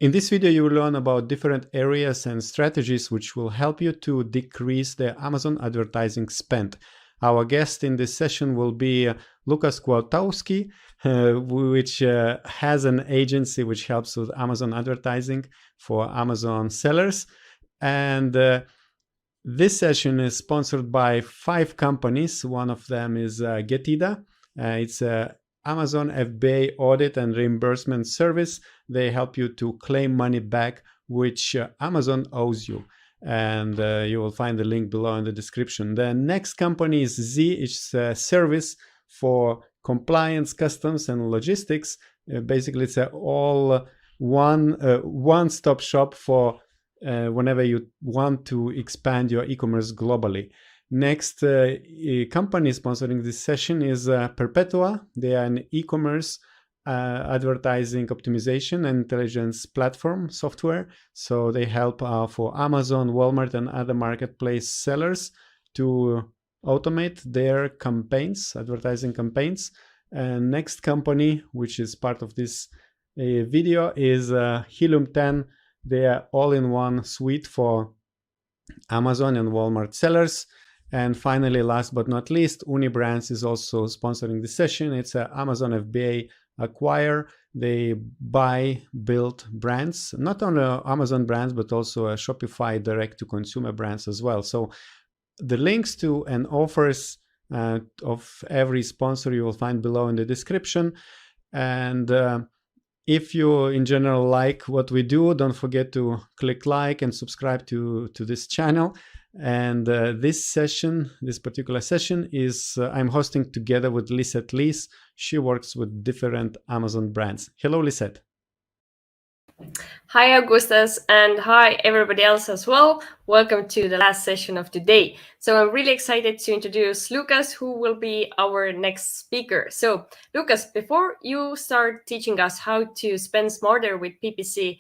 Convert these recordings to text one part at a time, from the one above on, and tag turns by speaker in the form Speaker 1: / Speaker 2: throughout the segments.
Speaker 1: In this video, you will learn about different areas and strategies which will help you to decrease the Amazon advertising spend. Our guest in this session will be Lukas Kwiatkowski, which has an agency which helps with Amazon advertising for Amazon sellers. And this session is sponsored by 5 companies. One of them is Getida. It's a Amazon FBA audit and reimbursement service. They help you to claim money back, which Amazon owes you. And you will find the link below in the description. The next company is Z. It's a service for compliance, customs, and logistics. Basically, it's a all one-stop shop for whenever you want to expand your e-commerce globally. Next company sponsoring this session is Perpetua. They are an e-commerce advertising optimization and intelligence platform software. So they help for Amazon, Walmart, and other marketplace sellers to automate their campaigns, advertising campaigns. And next company, which is part of this video, is Helium 10. They are all-in-one suite for Amazon and Walmart sellers. And finally, last but not least, Unibrands is also sponsoring the session. It's an Amazon FBA acquire. They buy, build brands, not only Amazon brands, but also a Shopify direct-to-consumer brands as well. So the links to and offers of every sponsor you will find below in the description. And if you in general like what we do, don't forget to click like and subscribe to this channel. And this particular session is I'm hosting together with Lisette Lees. She works with different Amazon brands. Hello, Lisette.
Speaker 2: Hi, Augustas, and hi, everybody else as well. Welcome to the last session of today. So I'm really excited to introduce Lukas, who will be our next speaker. So Lukas, before you start teaching us how to spend smarter with PPC,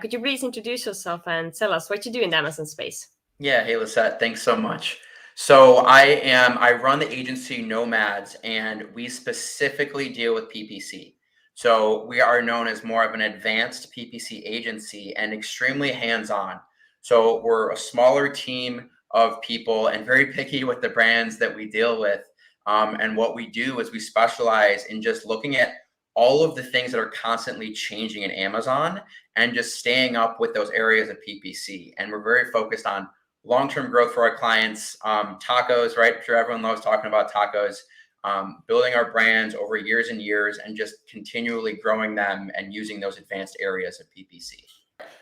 Speaker 2: could you please introduce yourself and tell us what you do in the Amazon space?
Speaker 3: Yeah, hey Lisette, thanks so much. So I run the agency Nomads, and we specifically deal with PPC. So we are known as more of an advanced PPC agency and extremely hands-on. So we're a smaller team of people and very picky with the brands that we deal with. And what we do is we specialize in just looking at all of the things that are constantly changing in Amazon and just staying up with those areas of PPC. And we're very focused on long-term growth for our clients, tacos, right? I'm sure everyone loves talking about tacos, building our brands over years and years and just continually growing them and using those advanced areas of PPC.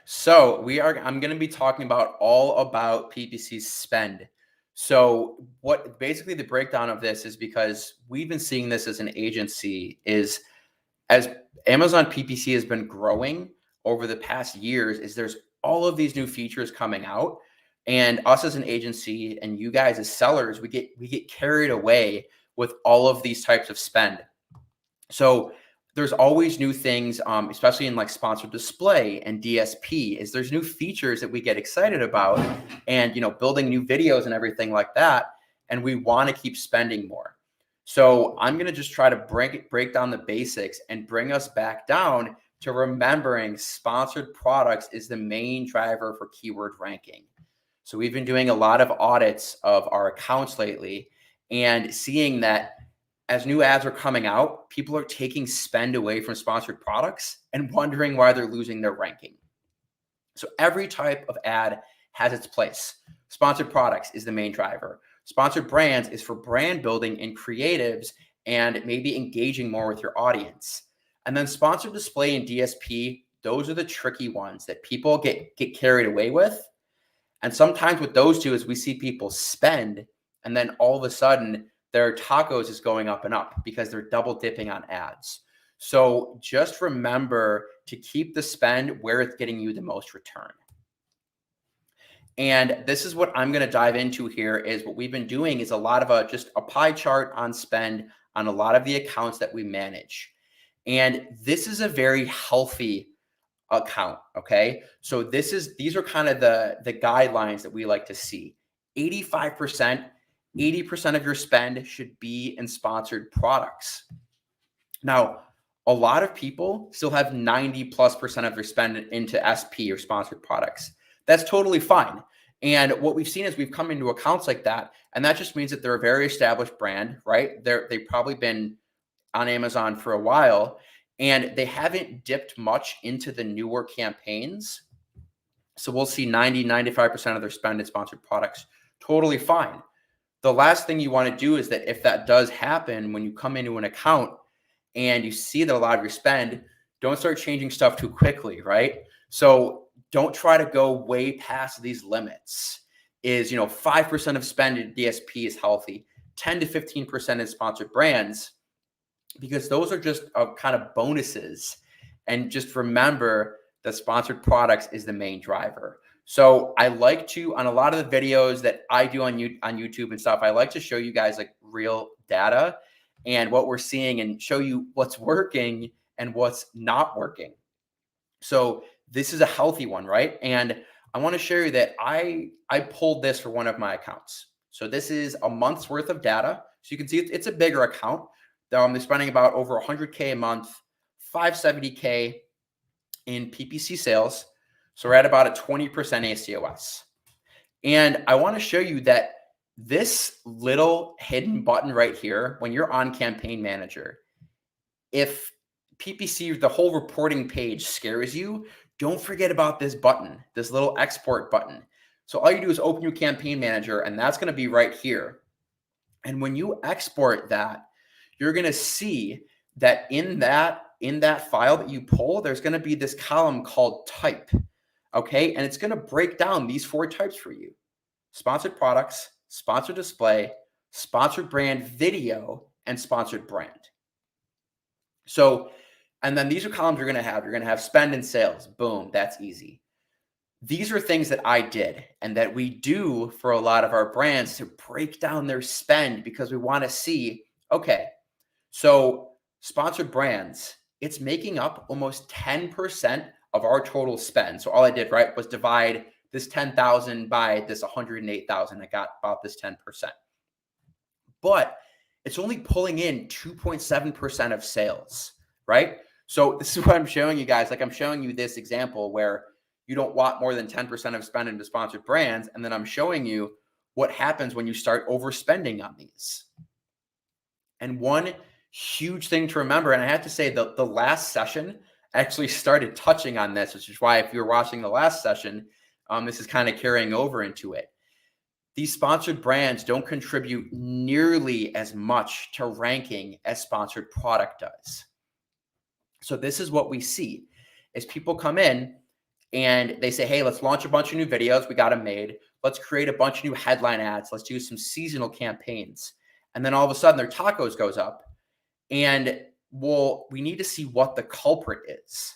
Speaker 3: So I'm going to be talking about all about PPC spend. So what basically the breakdown of this is, because we've been seeing this as an agency, is as Amazon PPC has been growing over the past years, is there's all of these new features coming out. And us as an agency and you guys as sellers, we get carried away with all of these types of spend. So there's always new things, especially in like sponsored display and DSP, is there's new features that we get excited about, and building new videos and everything like that. And we want to keep spending more. So I'm going to just try to break down the basics and bring us back down to remembering sponsored products is the main driver for keyword ranking. So we've been doing a lot of audits of our accounts lately and seeing that as new ads are coming out, people are taking spend away from sponsored products and wondering why they're losing their ranking. So every type of ad has its place. Sponsored products is the main driver. Sponsored brands is for brand building and creatives and maybe engaging more with your audience. And then sponsored display and DSP, those are the tricky ones that people get carried away with. And sometimes with those two is we see people spend, and then all of a sudden their tacos is going up and up because they're double dipping on ads. So just remember to keep the spend where it's getting you the most return. And this is what I'm going to dive into here. Is what we've been doing is a lot of just a pie chart on spend on a lot of the accounts that we manage. And this is a very healthy account. Okay. So these are kind of the guidelines that we like to see. 80% of your spend should be in sponsored products. Now, a lot of people still have 90+% of their spend into SP or sponsored products. That's totally fine. And what we've seen is we've come into accounts like that. And that just means that they're a very established brand, right? They've probably been on Amazon for a while, and they haven't dipped much into the newer campaigns. So we'll see 90-95% of their spend in sponsored products. Totally fine. The last thing you want to do is that if that does happen, when you come into an account and you see that a lot of your spend, don't start changing stuff too quickly, right? So don't try to go way past these limits. 5% of spend in DSP is healthy, 10 to 15% in sponsored brands, because those are just kind of bonuses. And just remember that sponsored products is the main driver. So I like to, on a lot of the videos that I do on YouTube and stuff, I like to show you guys like real data and what we're seeing and show you what's working and what's not working. So this is a healthy one, right? And I want to show you that I pulled this for one of my accounts. So this is a month's worth of data. So you can see it's a bigger account. They're spending about over 100K a month, 570K in PPC sales. So we're at about a 20% ACOS. And I want to show you that this little hidden button right here, when you're on Campaign Manager, if PPC, the whole reporting page scares you, don't forget about this button, this little export button. So all you do is open your Campaign Manager, and that's going to be right here. And when you export that, you're going to see that in that file that you pull, there's going to be this column called type. Okay. And it's going to break down these 4 types for you: sponsored products, sponsored display, sponsored brand video, and sponsored brand. So, and then these are columns you're going to have. You're going to have spend and sales. Boom. That's easy. These are things that I did and that we do for a lot of our brands to break down their spend, because we want to see, okay, so sponsored brands, it's making up almost 10% of our total spend. So all I did, right, was divide this 10,000 by this 108,000. I got about this 10%. But it's only pulling in 2.7% of sales, right? So this is what I'm showing you guys. Like, I'm showing you this example where you don't want more than 10% of spend into sponsored brands. And then I'm showing you what happens when you start overspending on these. And one huge thing to remember, and I have to say the last session actually started touching on this, which is why if you're watching the last session, this is kind of carrying over into it. These sponsored brands don't contribute nearly as much to ranking as sponsored product does. So this is what we see is people come in and they say, hey, let's launch a bunch of new videos. We got them made. Let's create a bunch of new headline ads. Let's do some seasonal campaigns. And then all of a sudden their tacos goes up. And we need to see what the culprit is.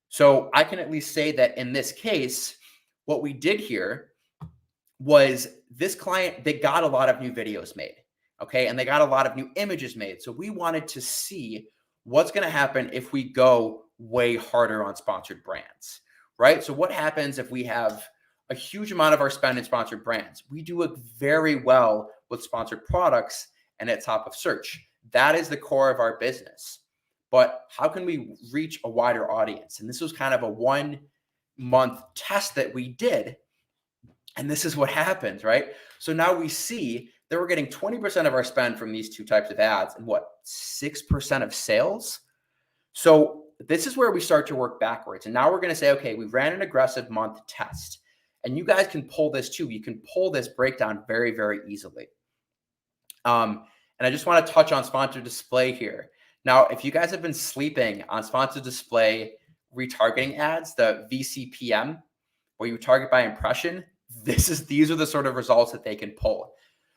Speaker 3: So I can at least say that in this case, what we did here was this client, they got a lot of new videos made, okay? And they got a lot of new images made. So we wanted to see what's going to happen if we go way harder on sponsored brands, right? So what happens if we have a huge amount of our spend in sponsored brands? We do it very well with sponsored products and at top of search. That is the core of our business. But how can we reach a wider audience? And this was kind of a 1-month test that we did. And this is what happens, right? So now we see that we're getting 20% of our spend from these 2 types of ads and 6% of sales. So this is where we start to work backwards. And now we're going to say, okay, we ran an aggressive month test. And you guys can pull this too. You can pull this breakdown very, very easily. And I just want to touch on sponsored display here. Now, if you guys have been sleeping on sponsored display retargeting ads, the VCPM, where you target by impression, these are the sort of results that they can pull.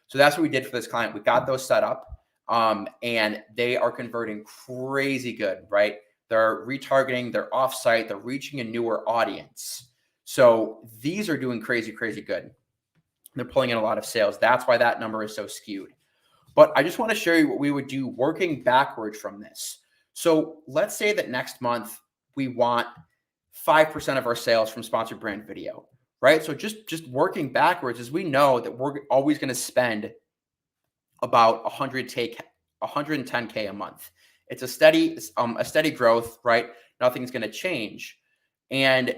Speaker 3: So that's what we did for this client. We got those set up, and they are converting crazy good, right? They're retargeting, they're offsite, they're reaching a newer audience. So these are doing crazy, crazy good. They're pulling in a lot of sales. That's why that number is so skewed. But I just want to show you what we would do working backwards from this. So let's say that next month we want 5% of our sales from sponsored brand video, right? So just working backwards, as we know that we're always going to spend about 110K a month It's a steady growth, right? Nothing's going to change. And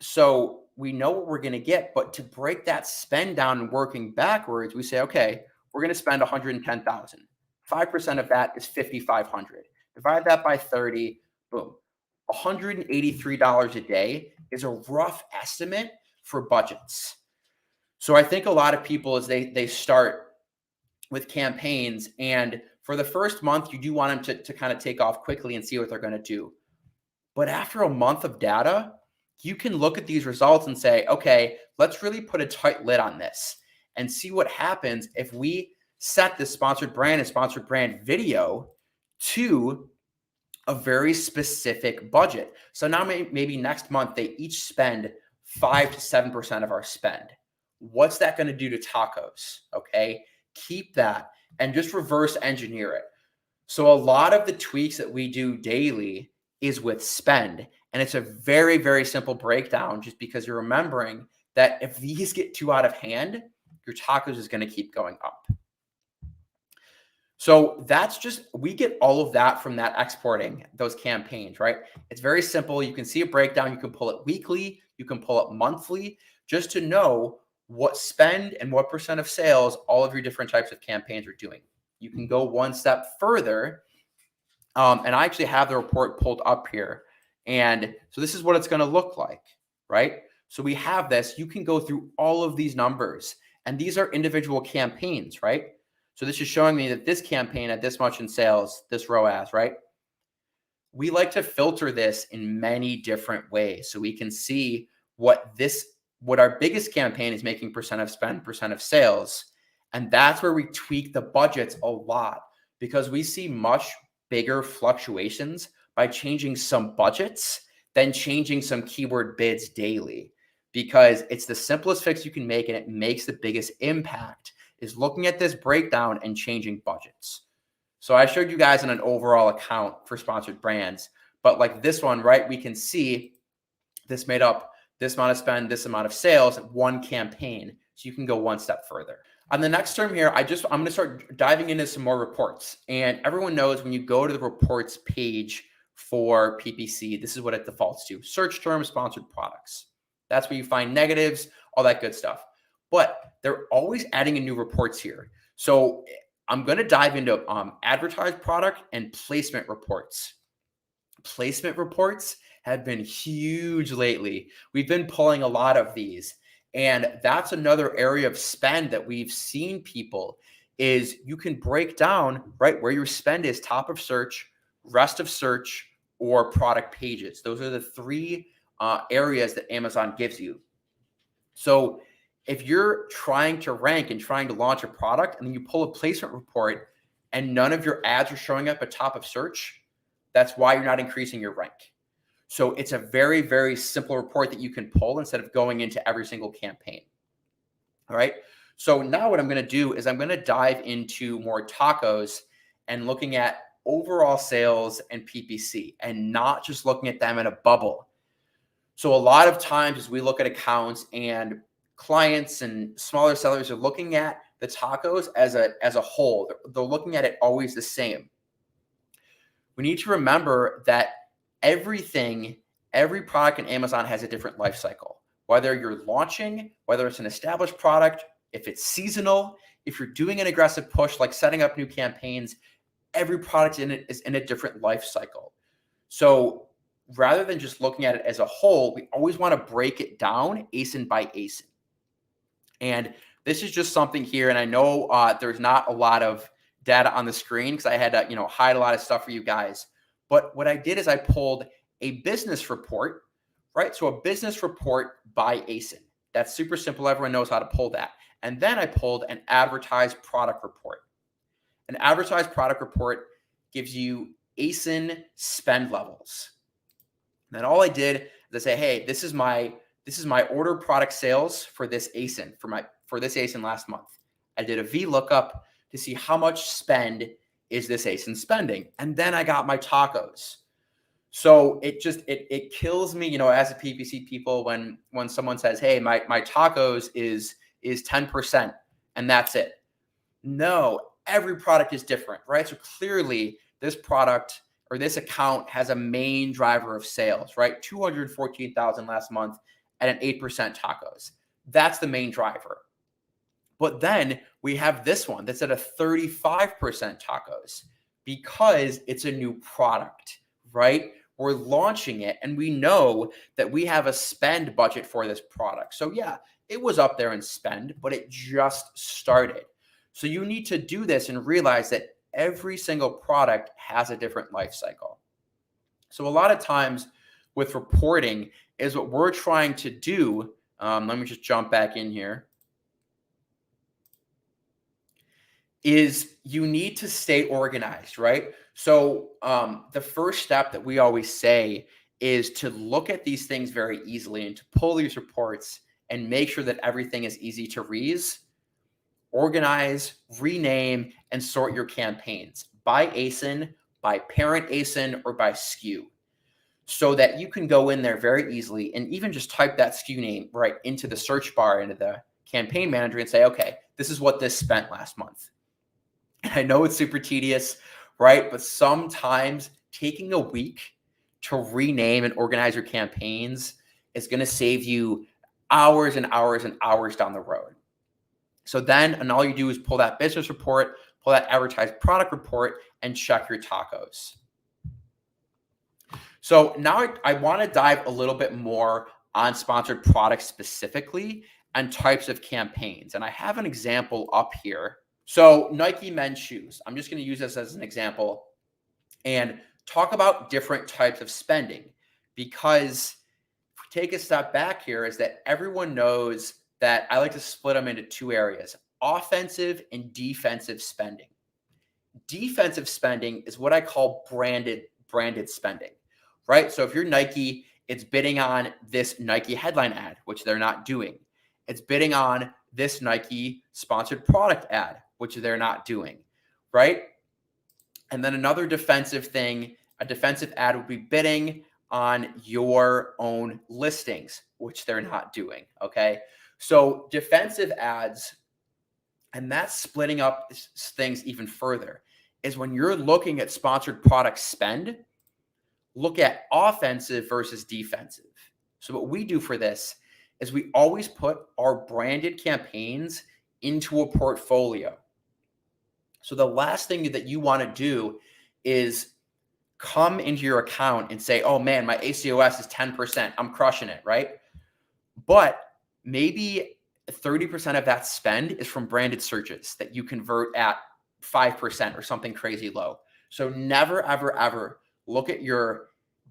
Speaker 3: so we know what we're going to get, but to break that spend down and working backwards, we say, okay, we're going to spend 110,000. 5% of that is 5,500. Divide that by 30, boom. $183 a day is a rough estimate for budgets. So I think a lot of people, as they start with campaigns, and for the first month, you do want them to kind of take off quickly and see what they're going to do. But after a month of data, you can look at these results and say, okay, let's really put a tight lid on this and see what happens if we set the sponsored brand and sponsored brand video to a very specific budget. So now maybe next month, they each spend 5 to 7% of our spend. What's that going to do to tacos? Okay, keep that and just reverse engineer it. So a lot of the tweaks that we do daily is with spend. And it's a very, very simple breakdown, just because you're remembering that if these get too out of hand, your tacos is going to keep going up. So that's just, we get all of that from that exporting those campaigns, right? It's very simple. You can see a breakdown. You can pull it weekly. You can pull it monthly, just to know what spend and what percent of sales all of your different types of campaigns are doing. You can go one step further. And I actually have the report pulled up here. And so this is what it's going to look like, right? So we have this. You can go through all of these numbers, and these are individual campaigns, right? So this is showing me that this campaign had this much in sales, this ROAS, right? We like to filter this in many different ways, so we can see what our biggest campaign is making percent of spend, percent of sales. And that's where we tweak the budgets a lot, because we see much bigger fluctuations by changing some budgets than changing some keyword bids daily, because it's the simplest fix you can make, and it makes the biggest impact, is looking at this breakdown and changing budgets. So I showed you guys in an overall account for sponsored brands, but like this one, right, we can see this made up this amount of spend, this amount of sales, one campaign. So you can go one step further. On the next term here, I'm going to start diving into some more reports. And everyone knows when you go to the reports page for PPC, this is what it defaults to: search term, sponsored products. That's where you find negatives, all that good stuff. But they're always adding in new reports here. So I'm going to dive into advertised product and placement reports. Placement reports have been huge lately. We've been pulling a lot of these. And that's another area of spend that we've seen people, is you can break down, right, where your spend is: top of search, rest of search, or product pages. Those are the three areas that Amazon gives you. So if you're trying to rank and trying to launch a product, and then you pull a placement report and none of your ads are showing up at top of search, that's why you're not increasing your rank. So it's a very, very simple report that you can pull instead of going into every single campaign. All right. So now what I'm going to do is I'm going to dive into more tacos and looking at overall sales and PPC, and not just looking at them in a bubble. So a lot of times as we look at accounts, and clients and smaller sellers are looking at the tacos as a whole, they're looking at it always the same. We need to remember that every product in Amazon has a different life cycle. Whether you're launching, whether it's an established product, if it's seasonal, if you're doing an aggressive push like setting up new campaigns, every product in it is in a different life cycle. So rather than just looking at it as a whole, we always want to break it down ASIN by ASIN. And this is just something here, and I know there's not a lot of data on the screen because I had to hide a lot of stuff for you guys. But what I did is I pulled a business report, right? So a business report by ASIN. That's super simple. Everyone knows how to pull that. And then I pulled an advertised product report. An advertised product report gives you ASIN spend levels. And then all I did is I say, hey, this is my order product sales for this ASIN, for this ASIN last month. I did a VLOOKUP to see how much spend is this ASIN spending. And then I got my tacos. So it kills me, as a PPC people, when someone says, hey, my tacos is 10% and that's it. No, every product is different, right? So clearly this product or this account has a main driver of sales, right? 214,000 last month at an 8% tacos. That's the main driver. But then we have this one that's at a 35% tacos because it's a new product, right? We're launching it and we know that we have a spend budget for this product. So yeah, it was up there in spend, but it just started. So you need to do this and realize that every single product has a different life cycle. So a lot of times with reporting is what we're trying to do. Let me just jump back in here. Is you need to stay organized, right? So the first step that we always say is to look at these things very easily and to pull these reports and make sure that everything is easy to read. Organize, rename, and sort your campaigns by ASIN, by parent ASIN, or by SKU, so that you can go in there very easily and even just type that SKU name right into the search bar, into the campaign manager, and say, okay, this is what this spent last month. And I know it's super tedious, right? But sometimes taking a week to rename and organize your campaigns is going to save you hours and hours and hours down the road. So then, and all you do is pull that business report, pull that advertised product report, and check your tacos. So now I want to dive a little bit more on sponsored products specifically and types of campaigns. And I have an example up here. So Nike men's shoes, I'm just going to use this as an example and talk about different types of spending, because if we take a step back here, is that everyone knows that I like to split them into two areas: offensive and defensive spending. Defensive spending is what I call branded spending, right? So if you're Nike, it's bidding on this Nike headline ad, which they're not doing. It's bidding on this Nike sponsored product ad, which they're not doing, right? And then another defensive thing, a defensive ad would be bidding on your own listings, which they're not doing, okay? So defensive ads, and that's splitting up things even further, is when you're looking at sponsored product spend, look at offensive versus defensive. So what we do for this is we always put our branded campaigns into a portfolio. So the last thing that you want to do is come into your account and say, oh man, my ACOS is 10%. I'm crushing it, right? But maybe 30% of that spend is from branded searches that you convert at 5% or something crazy low. So never, ever, ever look at your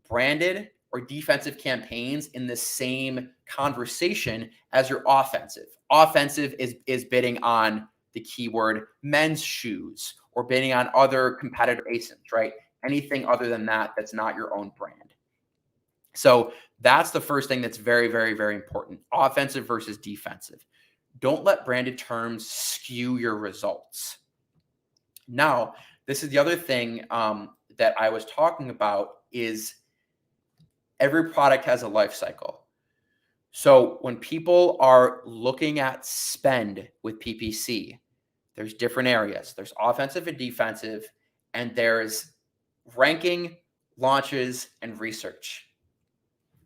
Speaker 3: branded or defensive campaigns in the same conversation as your offensive. Offensive is bidding on the keyword men's shoes or bidding on other competitor ASINs, right? Anything other than that, that's not your own brand. So that's the first thing that's very, very, very important. Offensive versus defensive. Don't let branded terms skew your results. Now, this is the other thing that I was talking about is every product has a life cycle. So when people are looking at spend with PPC, there's different areas. There's offensive and defensive, and there's ranking, launches, and research,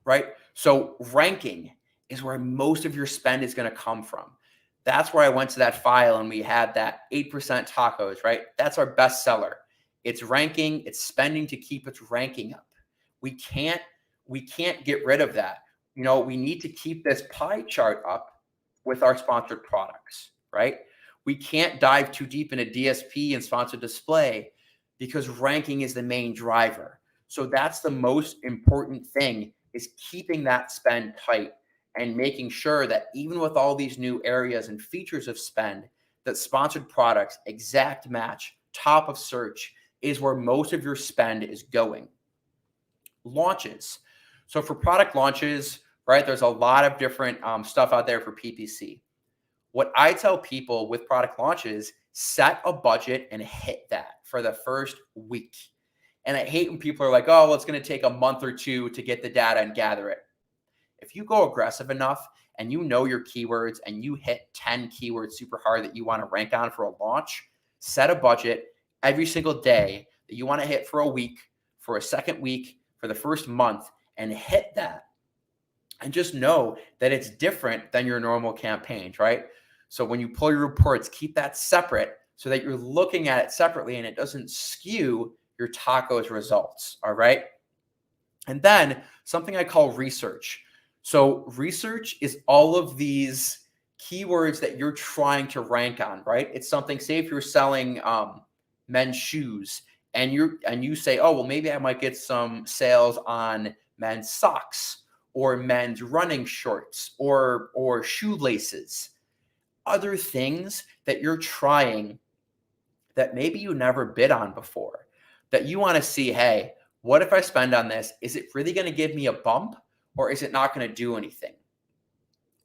Speaker 3: right? So ranking is where most of your spend is going to come from. That's where I went to that file and we had that 8% tacos, right? That's our best seller. It's ranking, it's spending to keep its ranking up. We can't get rid of that. You know, we need to keep this pie chart up with our sponsored products, right? We can't dive too deep into DSP and sponsored display because ranking is the main driver. So that's the most important thing, is keeping that spend tight and making sure that even with all these new areas and features of spend, that sponsored products, exact match, top of search is where most of your spend is going. Launches. So for product launches, right, there's a lot of different stuff out there for PPC. What I tell people with product launches, set a budget and hit that for the first week. And I hate when people are like, oh, well, it's going to take a month or two to get the data and gather it. If you go aggressive enough and you know your keywords and you hit 10 keywords super hard that you want to rank on for a launch, set a budget every single day that you want to hit for a week, for a second week, for the first month, and hit that. And just know that it's different than your normal campaigns, right? So when you pull your reports, keep that separate so that you're looking at it separately and it doesn't skew your tacos results, all right? And then something I call research. So research is all of these keywords that you're trying to rank on, right? It's something, say if you're selling men's shoes and you say, oh, well, maybe I might get some sales on men's socks or men's running shorts or shoelaces, other things that you're trying that maybe you never bid on before, that you want to see, hey, what if I spend on this? Is it really going to give me a bump or is it not going to do anything?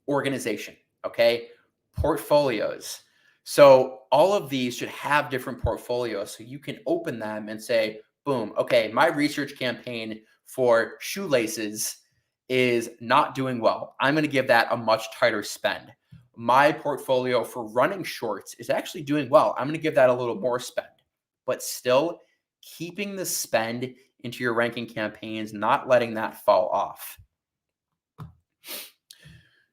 Speaker 3: Organization, okay? Portfolios. So all of these should have different portfolios so you can open them and say, boom, okay, my research campaign for shoelaces is not doing well. I'm going to give that a much tighter spend. My portfolio for running shorts is actually doing well. I'm going to give that a little more spend, but still keeping the spend into your ranking campaigns, not letting that fall off.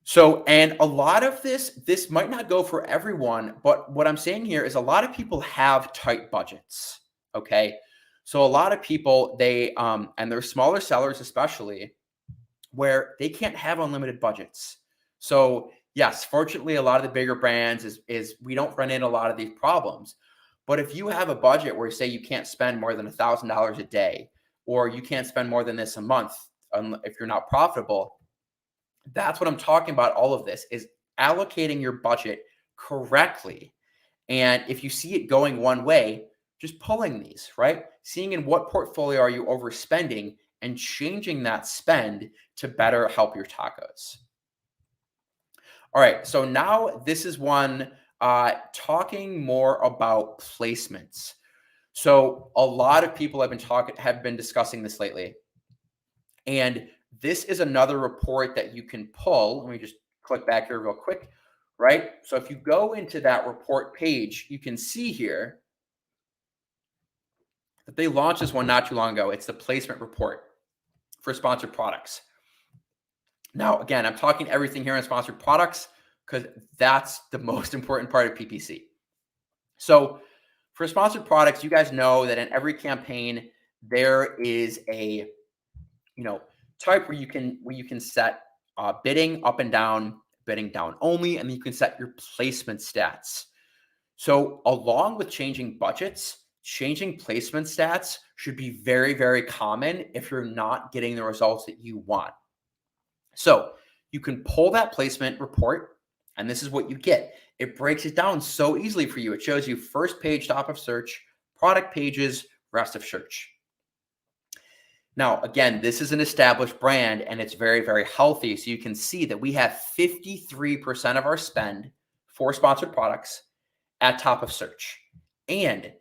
Speaker 3: So, and a lot of this might not go for everyone, but what I'm saying here is a lot of people have tight budgets, okay? So a lot of people, they, and they're smaller sellers especially, where they can't have unlimited budgets. So yes, fortunately, a lot of the bigger brands is we don't run into a lot of these problems. But if you have a budget where say you can't spend more than $1,000 a day, or you can't spend more than this a month, if you're not profitable, that's what I'm talking about. All of this is allocating your budget correctly. And if you see it going one way, just pulling these, right? Seeing in what portfolio are you overspending and changing that spend to better help your tacos. All right, so now this is one talking more about placements. So a lot of people have been discussing this lately. And this is another report that you can pull. Let me just click back here real quick, right? So if you go into that report page, you can see here that they launched this one not too long ago. It's the placement report for sponsored products. Now, again, I'm talking everything here on sponsored products because that's the most important part of PPC. So for sponsored products, you guys know that in every campaign, there is a, type where you can set bidding up and down, bidding down only, and you can set your placement stats. So along with changing budgets, changing placement stats should be very, very common if you're not getting the results that you want. So you can pull that placement report, and this is what you get. It breaks it down so easily for you. It shows you first page, top of search, product pages, rest of search. Now, again, this is an established brand and it's very, very healthy. So you can see that we have 53% of our spend for sponsored products at top of search. And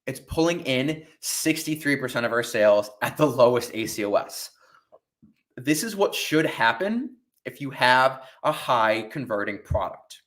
Speaker 3: it's pulling in 63% of our sales at the lowest ACOS. This is what should happen if you have a high converting product.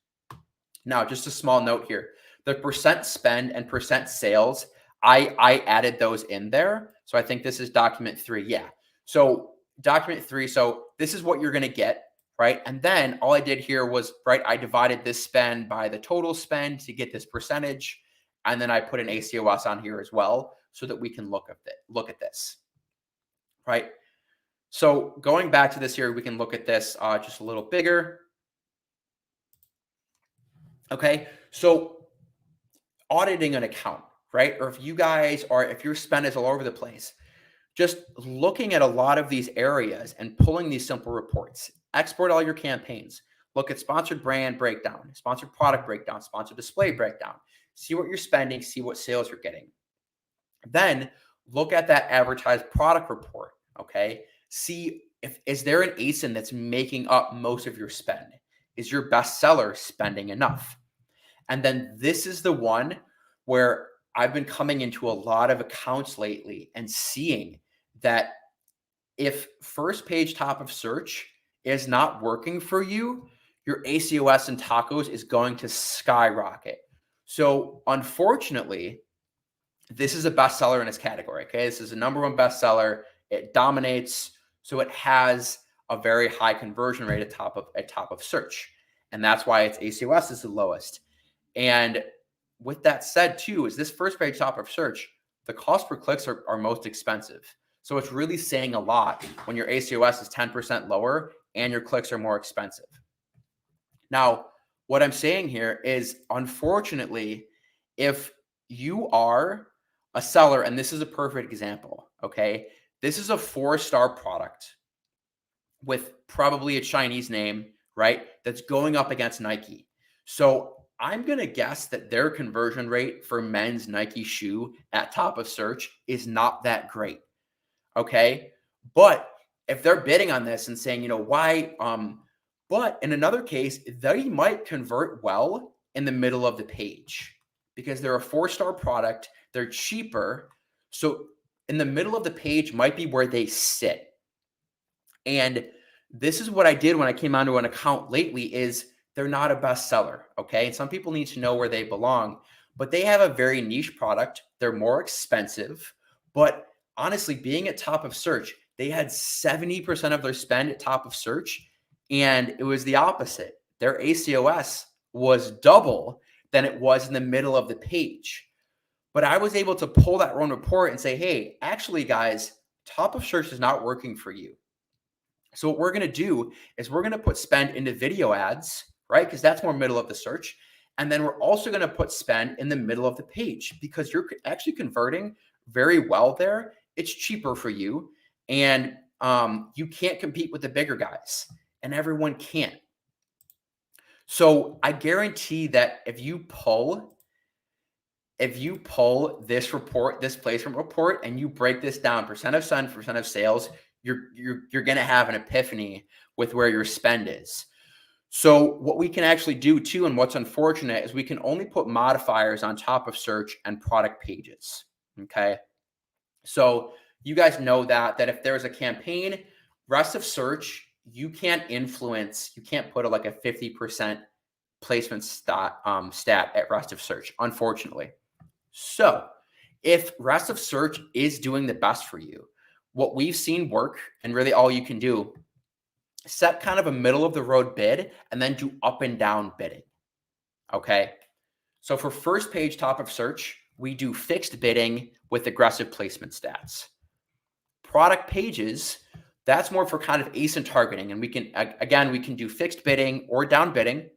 Speaker 3: Now, just a small note here. The percent spend and percent sales, I added those in there. So I think this is document 3. Yeah. So document 3. So this is what you're going to get, right? And then all I did here was, right, I divided this spend by the total spend to get this percentage. And then I put an ACOS on here as well so that we can look at this, right? So going back to this here, we can look at this just a little bigger. Okay. So auditing an account, right? Or if your spend is all over the place, just looking at a lot of these areas and pulling these simple reports, export all your campaigns, look at sponsored brand breakdown, sponsored product breakdown, sponsored display breakdown, see what you're spending, see what sales you're getting. Then look at that advertised product report, okay? See is there an ASIN that's making up most of your spend? Is your bestseller spending enough? And then this is the one where I've been coming into a lot of accounts lately and seeing that if first page top of search is not working for you, your ACOS and tacos is going to skyrocket. So unfortunately, this is a bestseller in its category. Okay, this is a #1 bestseller. It dominates, so it has a very high conversion rate at top of search, and that's why its ACOS is the lowest. And with that said, too, is this first page top of search, the cost per clicks are most expensive. So it's really saying a lot when your ACOS is 10% lower and your clicks are more expensive. Now, what I'm saying here is, unfortunately, if you are a seller, and this is a perfect example, okay? This is a 4-star product with probably a Chinese name, right? That's going up against Nike. So I'm going to guess that their conversion rate for men's Nike shoe at top of search is not that great. Okay. But if they're bidding on this and saying, why, but in another case, they might convert well in the middle of the page because they're a 4-star product. They're cheaper. So in the middle of the page might be where they sit. And this is what I did when I came onto an account lately is they're not a bestseller. Okay. And some people need to know where they belong, but they have a very niche product. They're more expensive, but honestly, being at top of search, they had 70% of their spend at top of search, and it was the opposite. Their ACOS was double than it was in the middle of the page. But I was able to pull that own report and say, hey, actually, guys, top of search is not working for you. So what we're going to do is we're going to put spend into video ads, right? Because that's more middle of the search. And then we're also going to put spend in the middle of the page because you're actually converting very well there. It's cheaper for you, and you can't compete with the bigger guys, and everyone can't. So I guarantee that if you pull this report, this placement report, and you break this down, percent of send, percent of sales, you're going to have an epiphany with where your spend is. So what we can actually do too, and what's unfortunate, is we can only put modifiers on top of search and product pages. Okay. So you guys know that if there's a campaign, rest of search, you can't influence, you can't put like a 50% placement stat at rest of search, unfortunately. So if rest of search is doing the best for you, what we've seen work, and really all you can do, set kind of a middle of the road bid and then do up and down bidding. Okay. So for first page top of search, we do fixed bidding with aggressive placement stats. Product pages, that's more for kind of ASIN targeting. And we can do fixed bidding or down bidding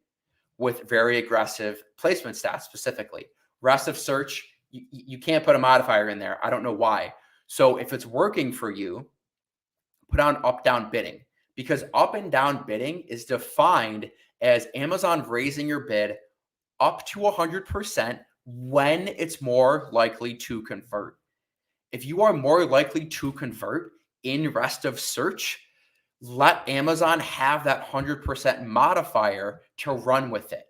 Speaker 3: with very aggressive placement stats specifically. Rest of search, you can't put a modifier in there. I don't know why. So if it's working for you, put on up down bidding, because up and down bidding is defined as Amazon raising your bid up to 100% when it's more likely to convert. If you are more likely to convert in rest of search, let Amazon have that 100% modifier to run with it.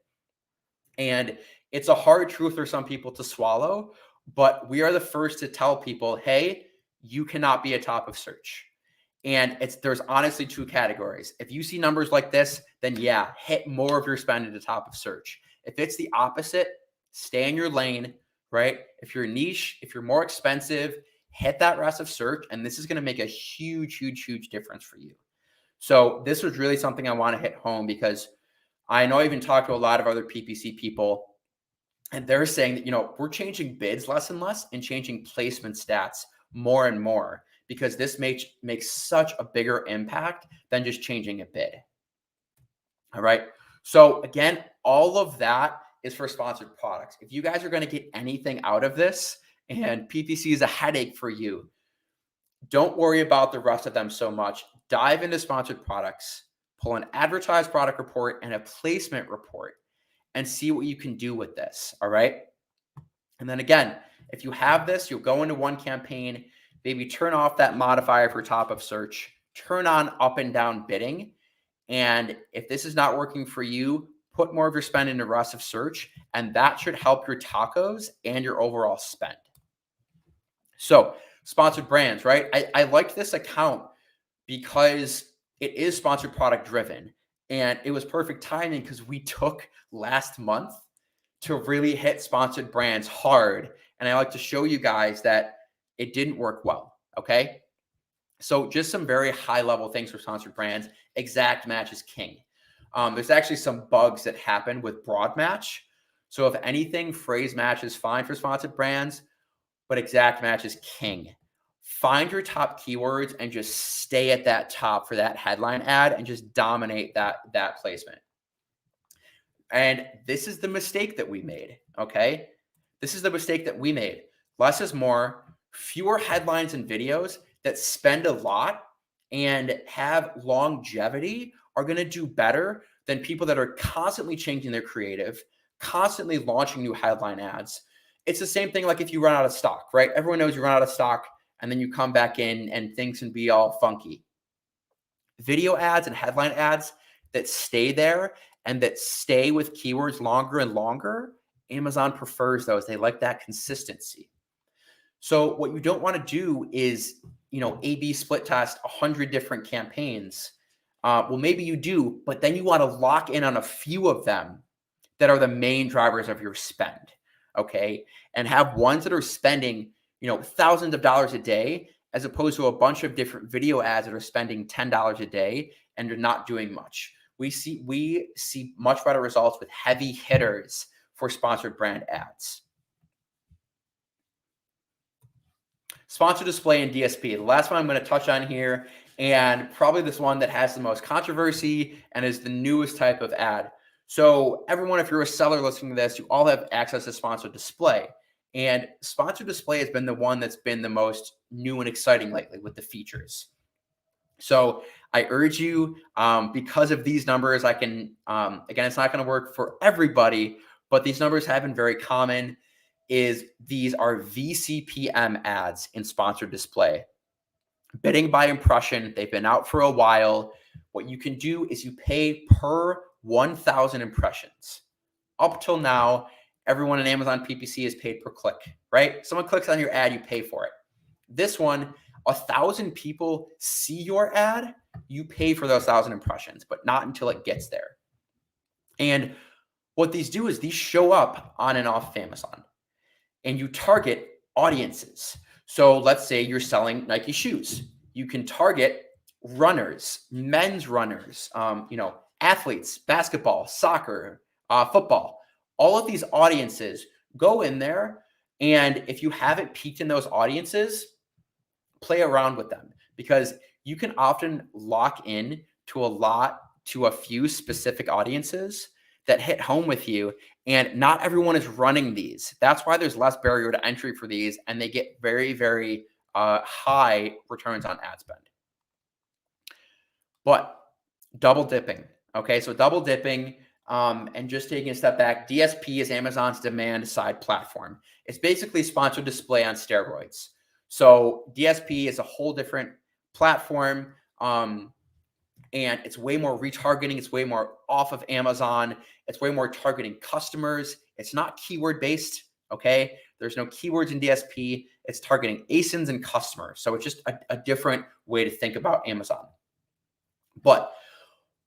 Speaker 3: And it's a hard truth for some people to swallow, but we are the first to tell people, hey, you cannot be a top of search. And there's honestly 2 categories. If you see numbers like this, then yeah, hit more of your spend at the top of search. If it's the opposite, stay in your lane, right? If you're niche, if you're more expensive, hit that rest of search, and this is going to make a huge, huge, huge difference for you. So this was really something I want to hit home, because I know I even talked to a lot of other PPC people, and they're saying that, we're changing bids less and less and changing placement stats more and more, because this makes such a bigger impact than just changing a bid. All right. So again, all of that is for sponsored products. If you guys are going to get anything out of this, and PPC is a headache for you, don't worry about the rest of them so much. Dive into sponsored products, pull an advertised product report and a placement report, and see what you can do with this. All right. And then again, if you have this, you'll go into one campaign, maybe turn off that modifier for top of search, turn on up and down bidding. And if this is not working for you, put more of your spend into rest of search, and that should help your tacos and your overall spend. So sponsored brands, right? I liked this account because it is sponsored product driven, and it was perfect timing because we took last month to really hit sponsored brands hard. And I like to show you guys that it didn't work well. Okay. So just some very high level things for sponsored brands. Exact match is king. There's actually some bugs that happen with broad match. So if anything, phrase match is fine for sponsored brands, but exact match is king. Find your top keywords and just stay at that top for that headline ad and just dominate that placement. And this is the mistake that we made, okay? This is the mistake that we made. Less is more, fewer headlines and videos that spend a lot and have longevity are going to do better than people that are constantly changing their creative, constantly launching new headline ads. It's the same thing like if you run out of stock, right? Everyone knows you run out of stock and then you come back in and things can be all funky. Video ads and headline ads that stay there and that stay with keywords longer and longer, Amazon prefers those. They like that consistency. So what you don't want to do is, A/B split test 100 different campaigns. Well, maybe you do, but then you want to lock in on a few of them that are the main drivers of your spend, okay? And have ones that are spending, thousands of dollars a day, as opposed to a bunch of different video ads that are spending $10 a day and are not doing much. We see much better results with heavy hitters for sponsored brand ads. Sponsored display and DSP. The last one I'm going to touch on here, and probably this one that has the most controversy and is the newest type of ad. So everyone, if you're a seller listening to this, you all have access to sponsored display. And sponsored display has been the one that's been the most new and exciting lately with the features. So I urge you, because of these numbers, I can, again, it's not going to work for everybody, but these numbers have been very common, is these are VCPM ads in sponsored display. Bidding by impression, they've been out for a while. What you can do is you pay per 1,000 impressions. Up till now, everyone in Amazon PPC is paid per click, right? Someone clicks on your ad, you pay for it. This one, 1,000 people see your ad, you pay for those 1,000 impressions, but not until it gets there. And what these do is these show up on and off of Amazon, and you target audiences. So let's say you're selling Nike shoes. You can target runners, men's runners, athletes, basketball, soccer, football. All of these audiences, go in there, and if you haven't peaked in those audiences, play around with them, because you can often lock in to a few specific audiences that hit home with you, and not everyone is running these. That's why there's less barrier to entry for these, and they get very, very high returns on ad spend. But double dipping, okay? So double dipping, and just taking a step back, DSP is Amazon's demand side platform. It's basically sponsored display on steroids. So DSP is a whole different platform, and it's way more retargeting. It's way more off of Amazon. It's way more targeting customers. It's not keyword based, okay? There's no keywords in DSP. It's targeting ASINs and customers. So it's just a different way to think about Amazon. But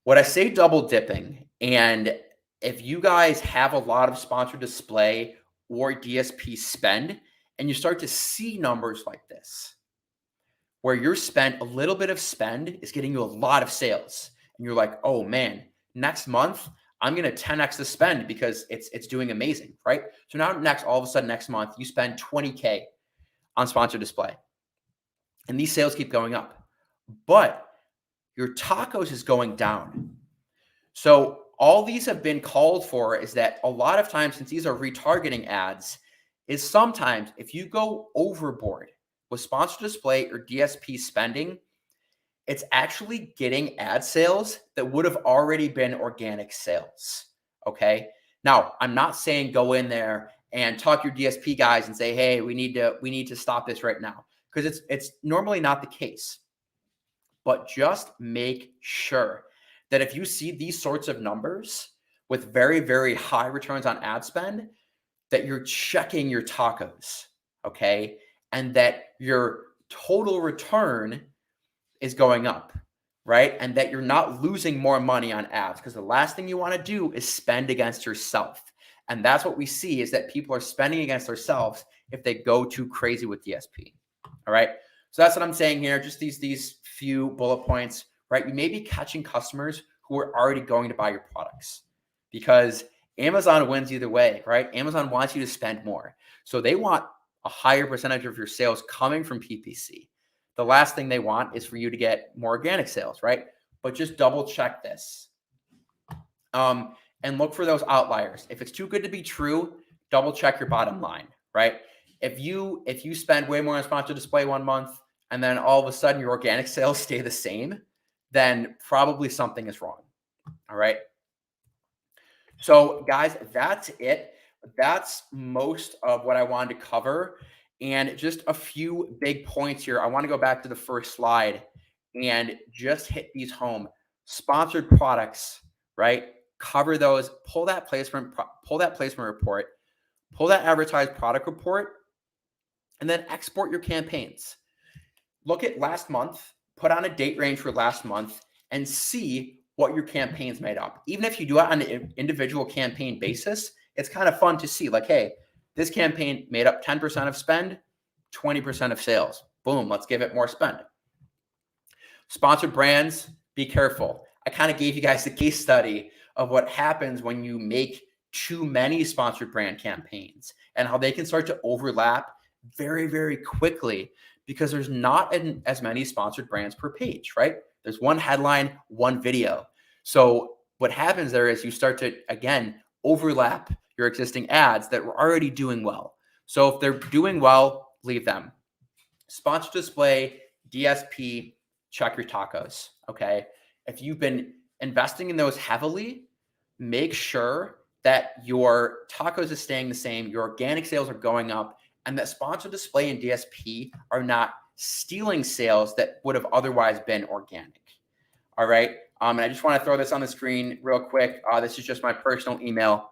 Speaker 3: what I say double dipping, and if you guys have a lot of sponsored display or DSP spend, and you start to see numbers like this, where your spend, a little bit of spend is getting you a lot of sales, and you're like, oh man, next month, I'm going to 10x the spend because it's doing amazing, right? So now all of a sudden next month, you spend $20K on sponsored display, and these sales keep going up, but your tacos is going down. So all these have been called for is that a lot of times, since these are retargeting ads, is sometimes if you go overboard with sponsored display or DSP spending, it's actually getting ad sales that would have already been organic sales, okay? Now, I'm not saying go in there and talk your DSP guys and say, hey, we need to stop this right now, because it's normally not the case. But just make sure that if you see these sorts of numbers with very, very high returns on ad spend, that you're checking your tacos, okay? And that your total return is going up, right? And that you're not losing more money on ads, because the last thing you want to do is spend against yourself. And that's what we see, is that people are spending against themselves if they go too crazy with DSP. All right. So that's what I'm saying here. Just these few bullet points, right? You may be catching customers who are already going to buy your products because Amazon wins either way, right? Amazon wants you to spend more. So they want a higher percentage of your sales coming from PPC. The last thing they want is for you to get more organic sales, right? But just double check this. And look for those outliers. If it's too good to be true, double check your bottom line, right? If you spend way more on sponsored display one month and then all of a sudden your organic sales stay the same, then probably something is wrong. All right. So guys, that's it. That's most of what I wanted to cover. And just a few big points here. I want to go back to the first slide and just hit these home. Sponsored products, right? Cover those, pull that placement report, pull that advertised product report, and then export your campaigns. Look at last month, put on a date range for last month, and see what your campaigns made up. Even if you do it on an individual campaign basis, it's kind of fun to see like, hey, this campaign made up 10% of spend, 20% of sales. Boom, let's give it more spend. Sponsored brands, be careful. I kind of gave you guys the case study of what happens when you make too many sponsored brand campaigns and how they can start to overlap very, very quickly because there's not as many sponsored brands per page, right? There's one headline, one video. So what happens there is you start to, again, overlap your existing ads that were already doing well. So if they're doing well, leave them. Sponsored display, DSP, check your tacos, okay? If you've been investing in those heavily, make sure that your tacos is staying the same, your organic sales are going up, and that sponsored display and DSP are not stealing sales that would have otherwise been organic. All right. And I just want to throw this on the screen real quick. This is just my personal email.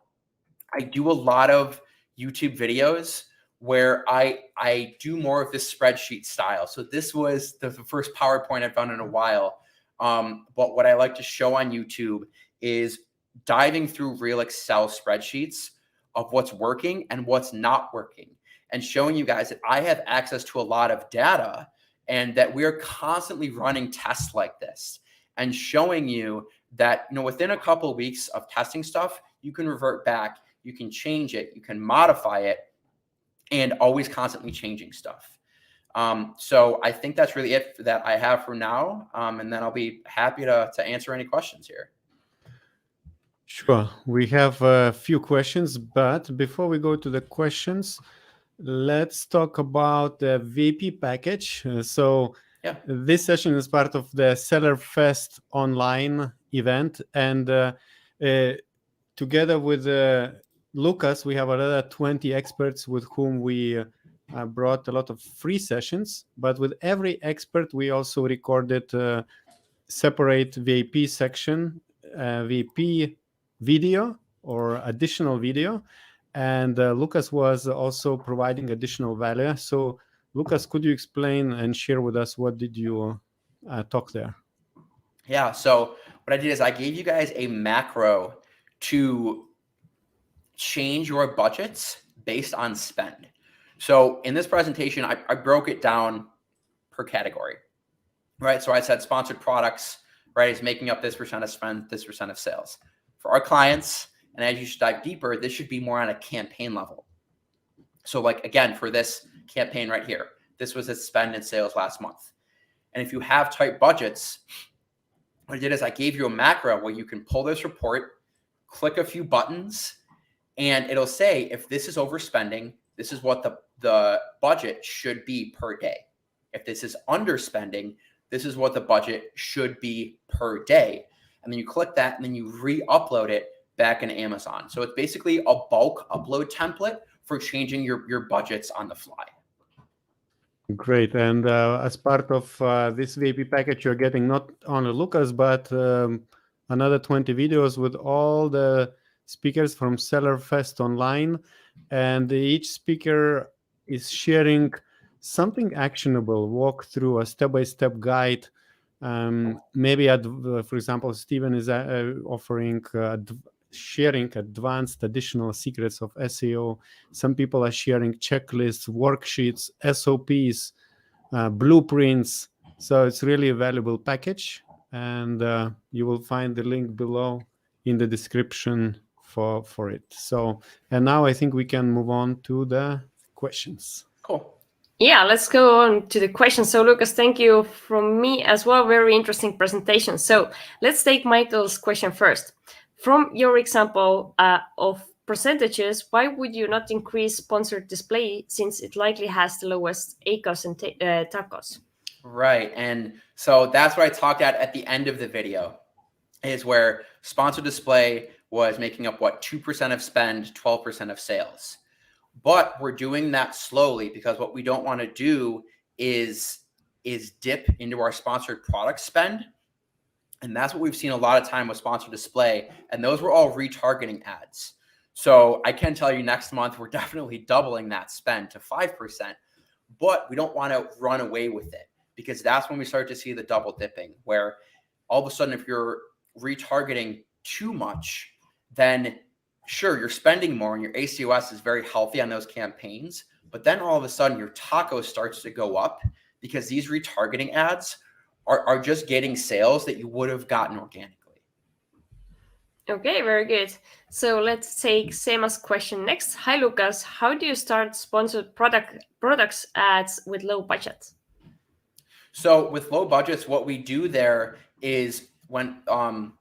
Speaker 3: I do a lot of YouTube videos where I do more of this spreadsheet style. So this was the first PowerPoint I've done in a while. But what I like to show on YouTube is diving through real Excel spreadsheets of what's working and what's not working, and showing you guys that I have access to a lot of data and that we're constantly running tests like this, and showing you that, within a couple of weeks of testing stuff, you can revert back, you can change it, you can modify it, and always constantly changing stuff. So I think that's really it that I have for now. And then I'll be happy to answer any questions here.
Speaker 1: Sure. We have a few questions, but before we go to the questions, let's talk about the VIP package. This session is part of the Seller Fest online event, and together with Lucas, we have another 20 experts with whom we brought a lot of free sessions. But with every expert, we also recorded a separate VIP section, VIP video or additional video. And Lucas was also providing additional value. So Lucas, could you explain and share with us what did you talk there?
Speaker 3: Yeah, so what I did is I gave you guys a macro to change your budgets based on spend. So in this presentation, I broke it down per category, right? So I said sponsored products, right, is making up this percent of spend, this percent of sales. For our clients, and as you should dive deeper, this should be more on a campaign level. So like, again, for this campaign right here, this was its spend and sales last month. And if you have tight budgets, what I did is I gave you a macro where you can pull this report, click a few buttons, and it'll say, if this is overspending, this is what the budget should be per day. If this is underspending, this is what the budget should be per day. And then you click that and then you re-upload it back in Amazon. So it's basically a bulk upload template for changing your budgets on the fly.
Speaker 1: Great. And as part of this VIP package, you're getting not only Lucas, but another 20 videos with all the speakers from Seller Fest Online. And each speaker is sharing something actionable, walk through a step-by-step guide. Maybe, for example, Stephen is offering sharing advanced additional secrets of SEO. Some people are sharing checklists, worksheets, SOPs, blueprints. So it's really a valuable package, and you will find the link below in the description for it. So, and now I think we can move on to the questions.
Speaker 3: Cool.
Speaker 2: Yeah, let's go on to the questions. So, Lucas, thank you from me as well. Very interesting presentation. So, let's take Michael's question first. From your example of percentages, why would you not increase sponsored display since it likely has the lowest ACoS and TACoS?
Speaker 3: Right. And so that's what I talked at the end of the video, is where sponsored display was making up, 2% of spend, 12% of sales. But we're doing that slowly because what we don't want to do is dip into our sponsored product spend. And that's what we've seen a lot of time with sponsored display. And those were all retargeting ads. So I can tell you next month, we're definitely doubling that spend to 5%, but we don't want to run away with it, because that's when we start to see the double dipping, where all of a sudden, if you're retargeting too much, then sure, you're spending more and your ACoS is very healthy on those campaigns, but then all of a sudden your TACoS starts to go up because these retargeting ads are just getting sales that you would have gotten organically.
Speaker 2: Okay, very good. So let's take Sema's question next. Hi, Lucas. How do you start sponsored products ads with low budget?
Speaker 3: So with low budgets, what we do there is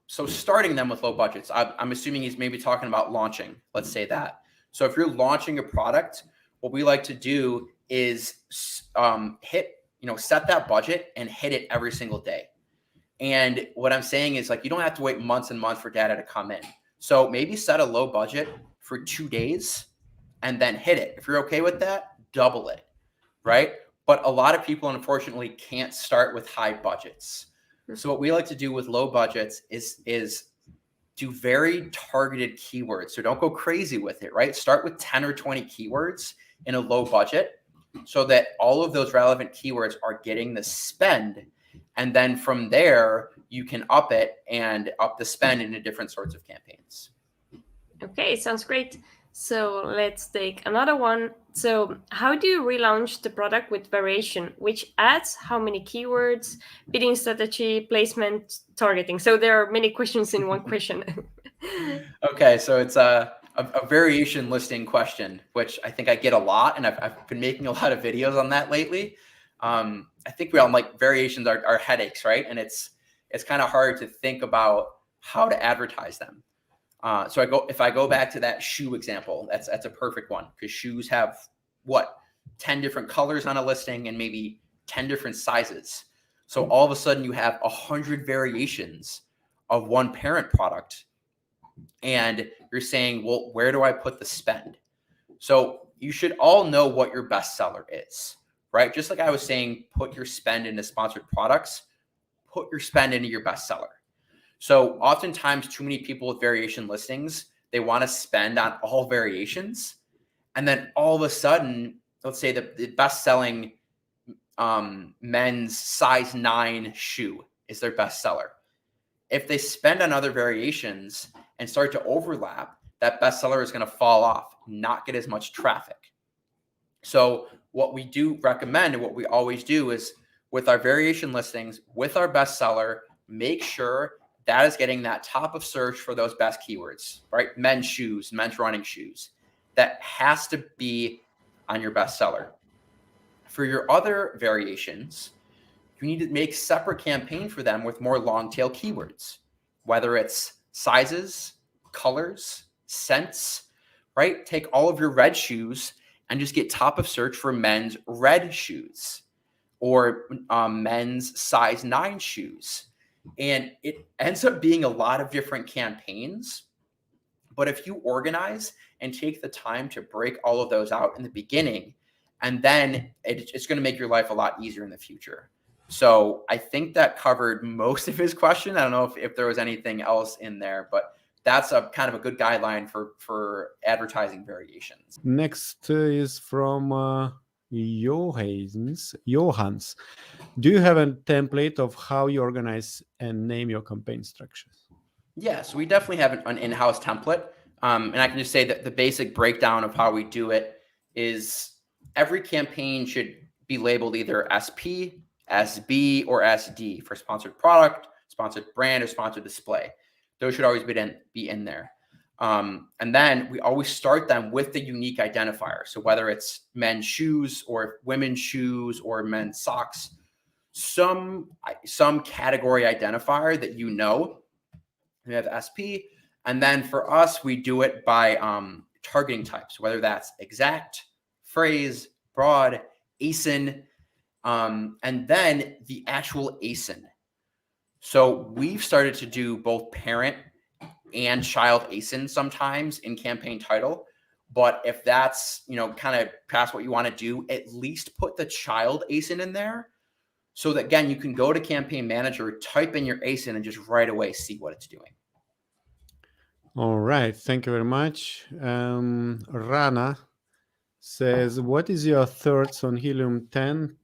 Speaker 3: so starting them with low budgets, I'm assuming he's maybe talking about launching, let's say that. So if you're launching a product, what we like to do is set that budget and hit it every single day. And what I'm saying is, like, you don't have to wait months and months for data to come in. So maybe set a low budget for 2 days and then hit it. If you're okay with that, double it, right? But a lot of people, unfortunately, can't start with high budgets. So what we like to do with low budgets is do very targeted keywords. So don't go crazy with it, right? Start with 10 or 20 keywords in a low budget so that all of those relevant keywords are getting the spend. And then from there, you can up it and up the spend into different sorts of campaigns.
Speaker 2: Okay, sounds great. So let's take another one. So how do you relaunch the product with variation? Which ads, how many keywords, bidding strategy, placement, targeting? So there are many questions in one question.
Speaker 3: Okay, so it's a variation listing question, which I think I get a lot, and I've been making a lot of videos on that lately. I think we all like variations are headaches, right? And it's kind of hard to think about how to advertise them. So if I go back to that shoe example, that's a perfect one, because shoes have 10 different colors on a listing and maybe 10 different sizes. So all of a sudden you have 100 variations of one parent product, and you're saying, well, where do I put the spend? So you should all know what your bestseller is, right? Just like I was saying, put your spend into sponsored products, put your spend into your bestseller. So oftentimes, too many people with variation listings, they want to spend on all variations. And then all of a sudden, let's say the best-selling men's size 9 shoe is their bestseller. If they spend on other variations and start to overlap, that bestseller is going to fall off, not get as much traffic. So what we do recommend, and what we always do, is with our variation listings, with our bestseller, make sure that is getting that top of search for those best keywords, right? Men's shoes, men's running shoes. That has to be on your bestseller. For your other variations, you need to make separate campaign for them with more long tail keywords, whether it's sizes, colors, scents, right? Take all of your red shoes and just get top of search for men's red shoes or men's size 9 shoes. And it ends up being a lot of different campaigns. But if you organize and take the time to break all of those out in the beginning, and then it's going to make your life a lot easier in the future. So I think that covered most of his question. I don't know if there was anything else in there, but that's a kind of a good guideline for advertising variations.
Speaker 1: Next is from Johans. Do you have a template of how you organize and name your campaign structures?
Speaker 3: Yeah, so we definitely have an in-house template. And I can just say that the basic breakdown of how we do it is every campaign should be labeled either SP, SB, or SD for sponsored product, sponsored brand, or sponsored display. Those should always be in there. And then we always start them with the unique identifier. So whether it's men's shoes or women's shoes or men's socks, some category identifier that you know. We have SP. And then for us, we do it by targeting types, whether that's exact, phrase, broad, ASIN, and then the actual ASIN. So we've started to do both parent and child ASIN sometimes in campaign title. But if that's, kind of past what you want to do, at least put the child ASIN in there. So that, again, you can go to Campaign Manager, type in your ASIN, and just right away see what it's doing.
Speaker 1: All right. Thank you very much. Rana says, what is your thoughts on Helium 10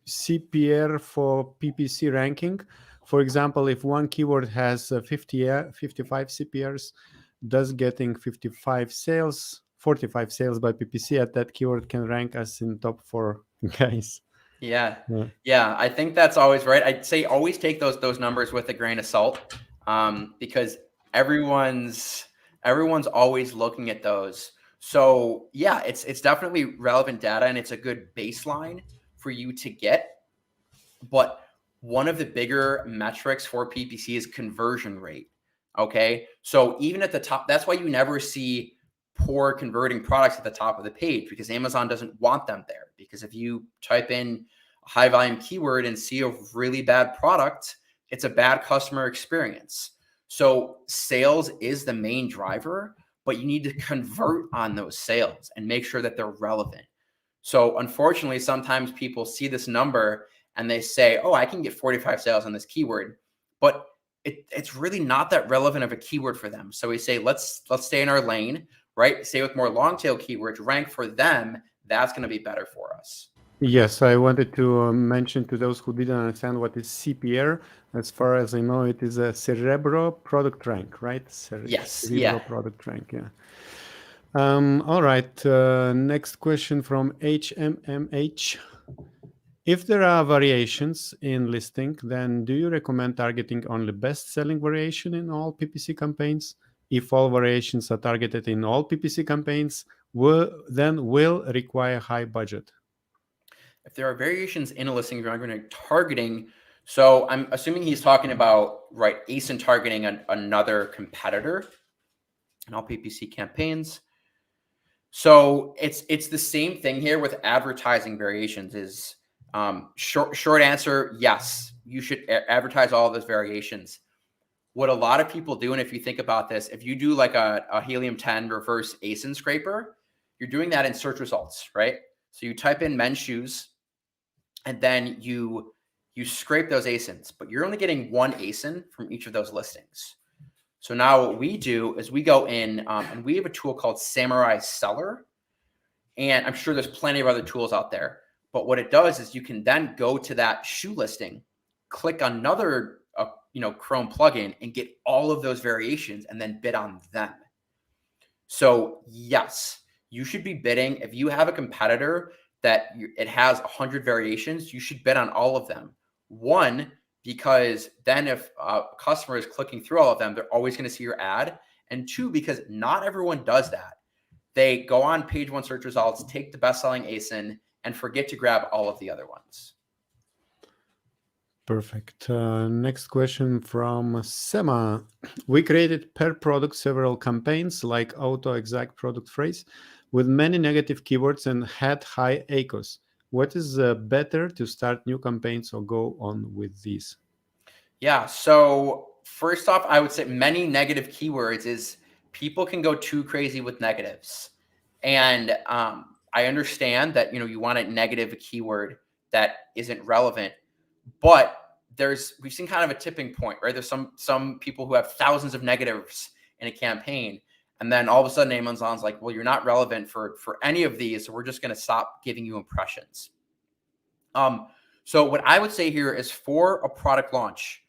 Speaker 1: CPR for PPC ranking? For example, if one keyword has 55 CPRs, does getting 45 sales by PPC at that keyword can rank us in top 4 guys?
Speaker 3: Yeah. I think that's always right. I'd say always take those numbers with a grain of salt, because everyone's always looking at those. So yeah, it's definitely relevant data and it's a good baseline for you to get. But one of the bigger metrics for PPC is conversion rate. Okay. So even at the top, that's why you never see poor converting products at the top of the page, because Amazon doesn't want them there. Because if you type in a high volume keyword and see a really bad product, it's a bad customer experience. So sales is the main driver, but you need to convert on those sales and make sure that they're relevant. So unfortunately, sometimes people see this number and they say, oh, I can get 45 sales on this keyword, but it's really not that relevant of a keyword for them. So we say, let's stay in our lane, right? Stay with more long tail keywords, rank for them. That's going to be better for us.
Speaker 1: Yes, I wanted to mention to those who didn't understand what is CPR. As far as I know, it is a Cerebro product rank, right?
Speaker 3: Yes.
Speaker 1: Cerebro product rank, yeah. All right. Next question from HMMH. If there are variations in listing, then do you recommend targeting only best-selling variation in all PPC campaigns? If all variations are targeted in all PPC campaigns, then will require high budget.
Speaker 3: If there are variations in a listing, you're going to targeting. So I'm assuming he's talking about, right, ASIN targeting another competitor in all PPC campaigns. So it's the same thing here with advertising variations. Is short answer, yes, you should advertise all of those variations. What a lot of people do, and if you think about this, if you do like a Helium 10 reverse ASIN scraper, you're doing that in search results, right? So you type in men's shoes, and then you scrape those ASINs, but you're only getting one ASIN from each of those listings. So now what we do is we go in and we have a tool called Samurai Seller. And I'm sure there's plenty of other tools out there. But what it does is you can then go to that shoe listing, click another Chrome plugin and get all of those variations and then bid on them. So yes, you should be bidding. If you have a competitor that it has 100 variations, you should bid on all of them. One, because then if a customer is clicking through all of them, they're always going to see your ad. And two, because not everyone does that. They go on page one search results, take the best-selling ASIN, and forget to grab all of the other ones.
Speaker 1: Perfect. Next question from Sema. We created per product several campaigns like auto exact product phrase with many negative keywords and had high ACOS. What is better to start new campaigns or go on with these?
Speaker 3: Yeah. So first off, I would say many negative keywords is people can go too crazy with negatives. And I understand that, you want a negative keyword that isn't relevant, but we've seen kind of a tipping point, right? There's some people who have thousands of negatives in a campaign. And then all of a sudden Amazon's like, well, you're not relevant for any of these. So we're just going to stop giving you impressions. So what I would say here is for a product launch,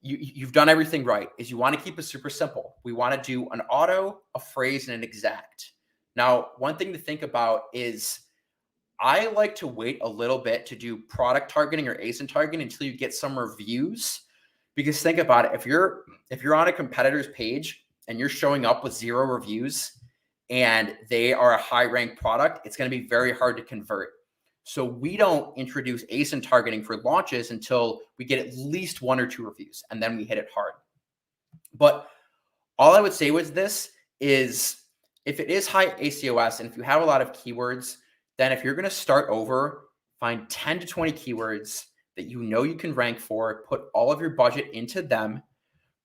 Speaker 3: you've done everything right. Is you want to keep it super simple. We want to do an auto, a phrase, and an exact. Now, one thing to think about is I like to wait a little bit to do product targeting or ASIN targeting until you get some reviews. Because think about it, if you're on a competitor's page and you're showing up with 0 reviews and they are a high ranked product, it's going to be very hard to convert. So we don't introduce ASIN targeting for launches until we get at least 1 or 2 reviews, and then we hit it hard. But all I would say with this is if it is high ACOS and if you have a lot of keywords, then if you're going to start over, find 10 to 20 keywords that you know you can rank for, put all of your budget into them,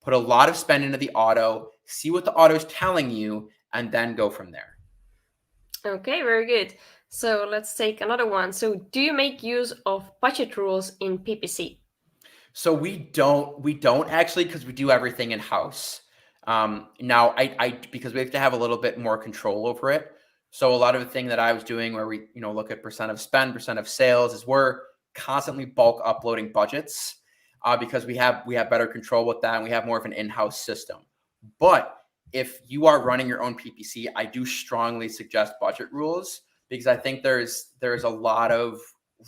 Speaker 3: put a lot of spend into the auto, see what the auto is telling you, and then go from there.
Speaker 2: Okay, very good. So let's take another one. So do you make use of budget rules in PPC?
Speaker 3: So we don't actually, because we do everything in-house. Now I because we have to have a little bit more control over it. So a lot of the thing that I was doing where we, look at percent of spend, percent of sales is we're constantly bulk uploading budgets because we have better control with that and we have more of an in-house system. But if you are running your own PPC, I do strongly suggest budget rules because I think there's a lot of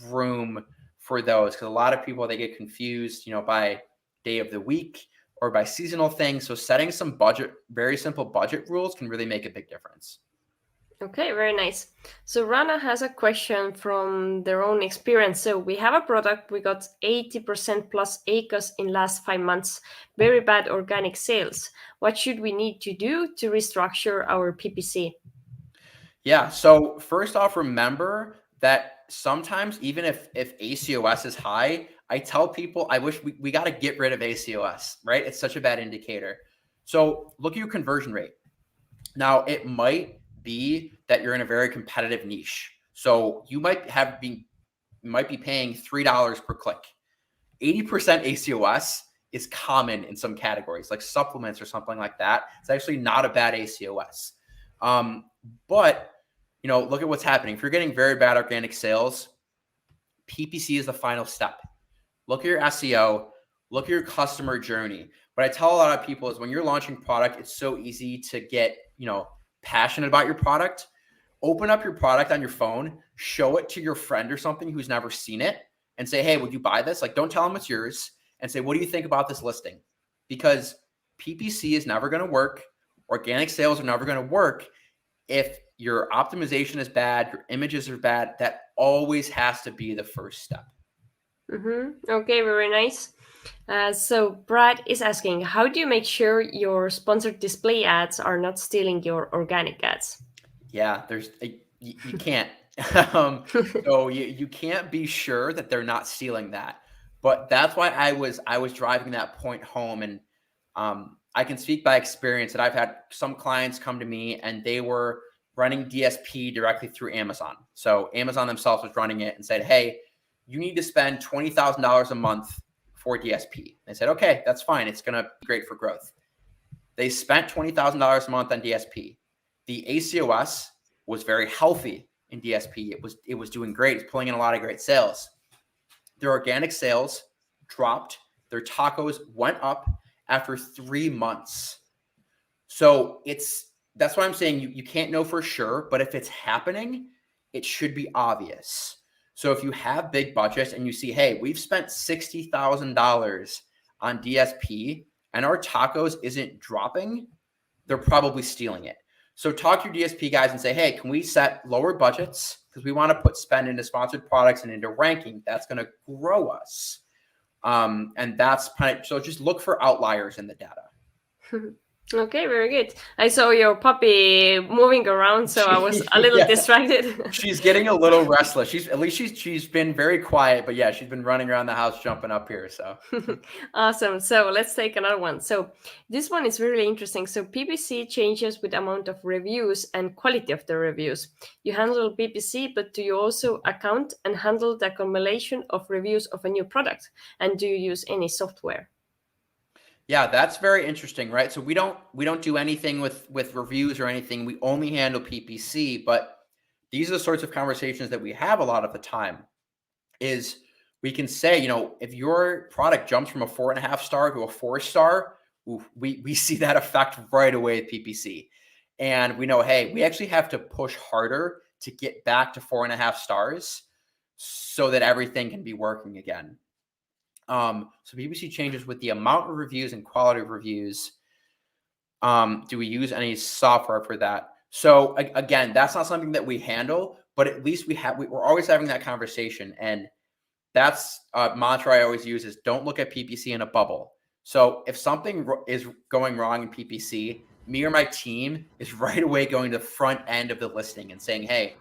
Speaker 3: room for those because a lot of people, they get confused, by day of the week or by seasonal things. So setting some very simple budget rules can really make a big difference.
Speaker 2: Okay, very nice. So Rana has a question from their own experience. So we have a product, we got 80% plus ACOS in last 5 months, very bad organic sales. What should we need to do to restructure our PPC?
Speaker 3: Yeah, so first off, remember that sometimes even if ACOS is high, I tell people I wish we got to get rid of ACOS, right? It's such a bad indicator. So look at your conversion rate. Now, it might be that you're in a very competitive niche. So you might be paying $3 per click. 80% ACOS is common in some categories, like supplements or something like that. It's actually not a bad ACOS. But look at what's happening. If you're getting very bad organic sales, PPC is the final step. Look at your SEO, look at your customer journey. What I tell a lot of people is when you're launching product, it's so easy to get, passionate about your product. Open up your product on your phone, show it to your friend or something who's never seen it and say, hey, would you buy this? Like, don't tell them it's yours and say, what do you think about this listing? Because PPC is never going to work. Organic sales are never going to work if your optimization is bad, your images are bad. That always has to be the first step.
Speaker 2: Okay, very nice. So Brad is asking, how do you make sure your sponsored display ads are not stealing your organic ads?
Speaker 3: Yeah, you can't. So you can't be sure that they're not stealing that. But that's why I was driving that point home. And I can speak by experience that I've had some clients come to me and they were running DSP directly through Amazon. So Amazon themselves was running it and said, hey, you need to spend $20,000 a month for DSP. They said, okay, that's fine. It's going to be great for growth. They spent $20,000 a month on DSP. The ACOS was very healthy in DSP. It was doing great. It's pulling in a lot of great sales. Their organic sales dropped. Their tacos went up after 3 months. So that's why I'm saying you can't know for sure, but if it's happening, it should be obvious. So if you have big budgets and you see, hey, we've spent $60,000 on DSP and our tacos isn't dropping, they're probably stealing it. So talk to your DSP guys and say, hey, can we set lower budgets? Because we want to put spend into sponsored products and into ranking. That's going to grow us. And that's so just look for outliers in the data.
Speaker 2: Okay, very good. I saw your puppy moving around, so I was a little distracted.
Speaker 3: She's getting a little restless. She's been very quiet, but yeah, she's been running around the house, jumping up here. So
Speaker 2: awesome. So let's take another one. So this one is really interesting. So PPC changes with amount of reviews and quality of the reviews. You handle PPC, but do you also account and handle the accumulation of reviews of a new product? And do you use any software?
Speaker 3: Yeah, that's very interesting, right? So we don't do anything with reviews or anything. We only handle PPC, but these are the sorts of conversations that we have a lot of the time is we can say, if your product jumps from a 4.5 star to a 4-star, we see that effect right away at PPC. And we know, hey, we actually have to push harder to get back to 4.5 stars so that everything can be working again. So PPC changes with the amount of reviews and quality of reviews. Do we use any software for that? So again, that's not something that we handle, but at least we're always having that conversation. And that's a mantra I always use is don't look at PPC in a bubble. So if something is going wrong in PPC, me or my team is right away going to the front end of the listing and saying, hey,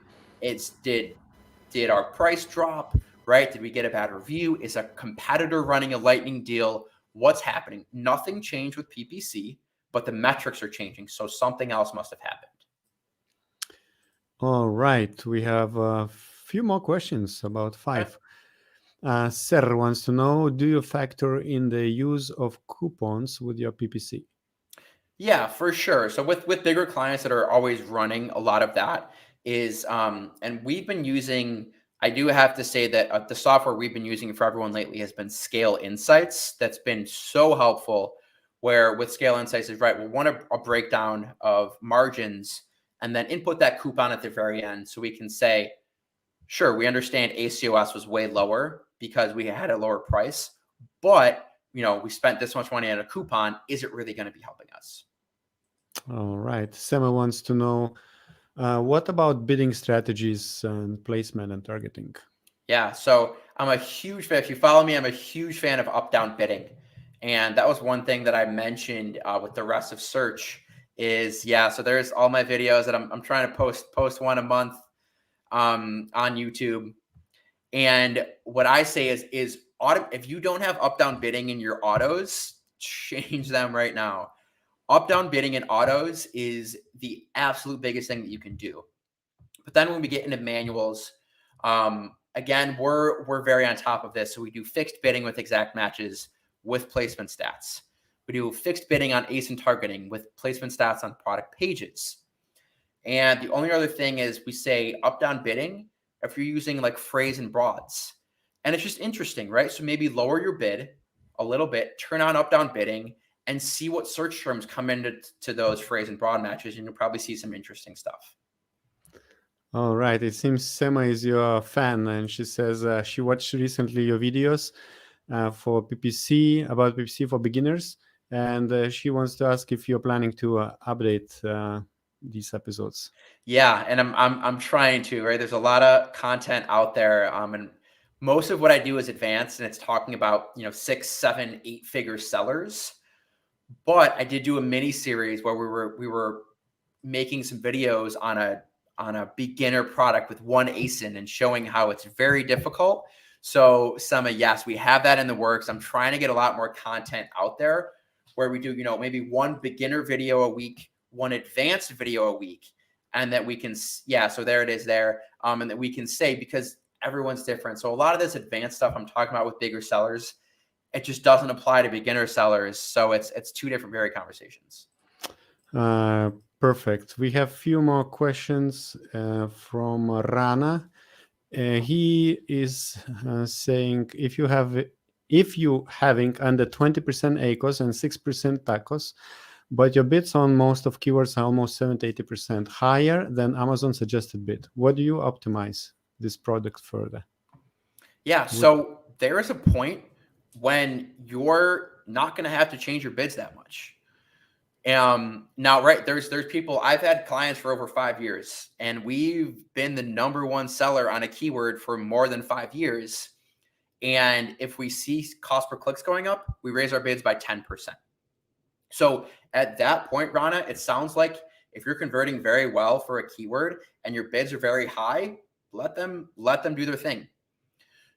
Speaker 3: did our price drop, right? Did we get a bad review? Is a competitor running a lightning deal? What's happening? Nothing changed with PPC, but the metrics are changing. So something else must have happened.
Speaker 1: All right. We have a few more questions, about 5. Ser wants to know, do you factor in the use of coupons with your PPC?
Speaker 3: Yeah, for sure. So with bigger clients that are always running a lot of that is, and we've been using, I do have to say that the software we've been using for everyone lately has been Scale Insights. That's been so helpful, where with Scale Insights is right, we'll want a breakdown of margins and then input that coupon at the very end. So we can say, sure, we understand ACOS was way lower because we had a lower price, but we spent this much money on a coupon. Is it really going to be helping us?
Speaker 1: All right. Sema wants to know, what about bidding strategies and placement and targeting?
Speaker 3: Yeah, so I'm a huge fan. If you follow me, I'm a huge fan of up-down bidding. And that was one thing that I mentioned with the rest of search is, so there's all my videos that I'm trying to post one a month on YouTube. And what I say is if you don't have up-down bidding in your autos, change them right now. Up-down bidding in autos is the absolute biggest thing that you can do. But then when we get into manuals, again, we're very on top of this. So we do fixed bidding with exact matches with placement stats. We do fixed bidding on ASIN targeting with placement stats on product pages. And the only other thing is we say up-down bidding if you're using like phrase and broads. And it's just interesting, right? So maybe lower your bid a little bit, turn on up-down bidding, and see what search terms come into those phrase and broad matches, and you'll probably see some interesting stuff.
Speaker 1: All right. It seems Sema is your fan, and she says she watched recently your videos for PPC, about PPC for beginners, and she wants to ask if you're planning to update these episodes.
Speaker 3: Yeah, and I'm trying to, right? There's a lot of content out there, and most of what I do is advanced, and it's talking about 6, 7, 8-figure sellers. But I did do a mini series where we were making some videos on a beginner product with one ASIN and showing how it's very difficult. So Sema, yes, we have that in the works. I'm trying to get a lot more content out there where we do, maybe one beginner video a week, one advanced video a week, and that we can, so there it is there. And that we can say, because everyone's different. So a lot of this advanced stuff I'm talking about with bigger sellers, it just doesn't apply to beginner sellers. So it's two different very conversations.
Speaker 1: Perfect. We have a few more questions from Rana. He is saying, if you having under 20% ACOS and 6% TACOS, but your bids on most of keywords are almost 70-80% higher than Amazon suggested bid, what do you optimize this product further?
Speaker 3: Yeah, so there is a point when you're not going to have to change your bids that much. Now, right, there's people, I've had clients for over 5 years, and we've been the #1 seller on a keyword for more than 5 years. And if we see cost per clicks going up, we raise our bids by 10%. So at that point, Rana, it sounds like if you're converting very well for a keyword and your bids are very high, let them do their thing.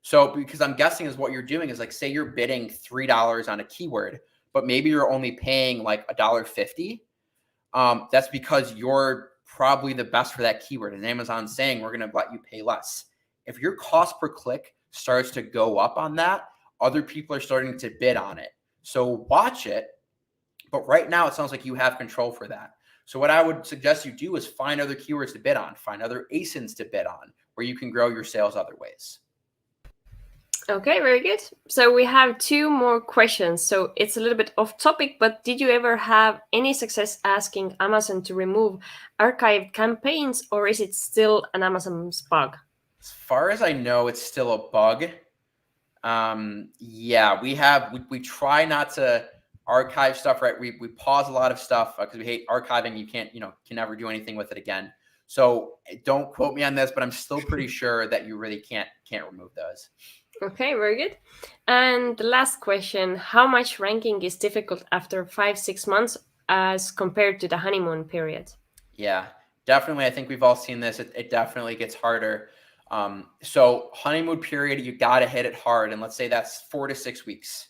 Speaker 3: So because I'm guessing is what you're doing is like, say you're bidding $3 on a keyword, but maybe you're only paying like $1.50. That's because you're probably the best for that keyword. And Amazon's saying, we're going to let you pay less. If your cost per click starts to go up on that, other people are starting to bid on it. So watch it. But right now, it sounds like you have control for that. So what I would suggest you do is find other keywords to bid on, find other ASINs to bid on, where you can grow your sales other ways.
Speaker 2: Okay, very good. So we have 2 more questions. So it's a little bit off topic, but did you ever have any success asking Amazon to remove archived campaigns, or is it still an Amazon's bug?
Speaker 3: As far as I know, it's still a bug. Yeah, we try not to archive stuff, right? We pause a lot of stuff because we hate archiving. You can't, can never do anything with it again. So don't quote me on this, but I'm still pretty sure that you really can't remove those.
Speaker 2: Okay, very good. And the last question, how much ranking is difficult after 5-6 months as compared to the honeymoon period?
Speaker 3: Yeah, definitely. I think we've all seen this. It definitely gets harder. So honeymoon period, you got to hit it hard. And let's say that's 4 to 6 weeks.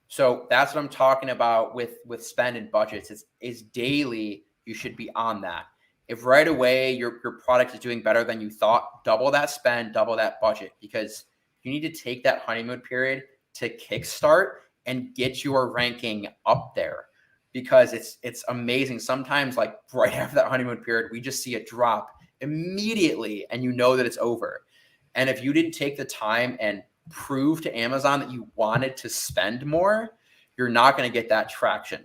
Speaker 3: So that's what I'm talking about with spend and budgets. Is daily, you should be on that. If right away your product is doing better than you thought, double that spend, double that budget, because you need to take that honeymoon period to kickstart and get your ranking up there, because it's amazing. Sometimes, like right after that honeymoon period, we just see a drop immediately and you know that it's over. And if you didn't take the time and prove to Amazon that you wanted to spend more, you're not going to get that traction.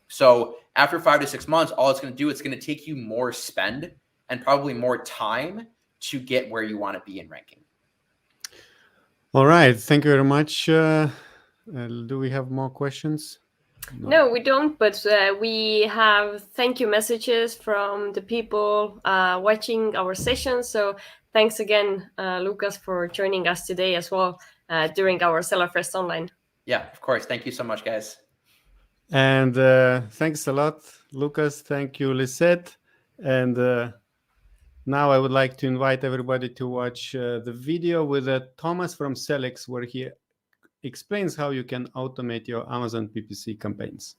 Speaker 3: So after 5 to 6 months, all it's going to do, it's going to take you more spend and probably more time to get where you want to be in ranking.
Speaker 1: All right. Thank you very much. Do we have more questions?
Speaker 2: No, we don't, but we have thank you messages from the people watching our session. So thanks again, Lucas, for joining us today as well during our SellerFest Online.
Speaker 3: Yeah, of course. Thank you so much, guys.
Speaker 1: And thanks a lot, Lucas. Thank you, Lisette. And now I would like to invite everybody to watch the video with Thomas from Sellex, where he explains how you can automate your Amazon PPC campaigns.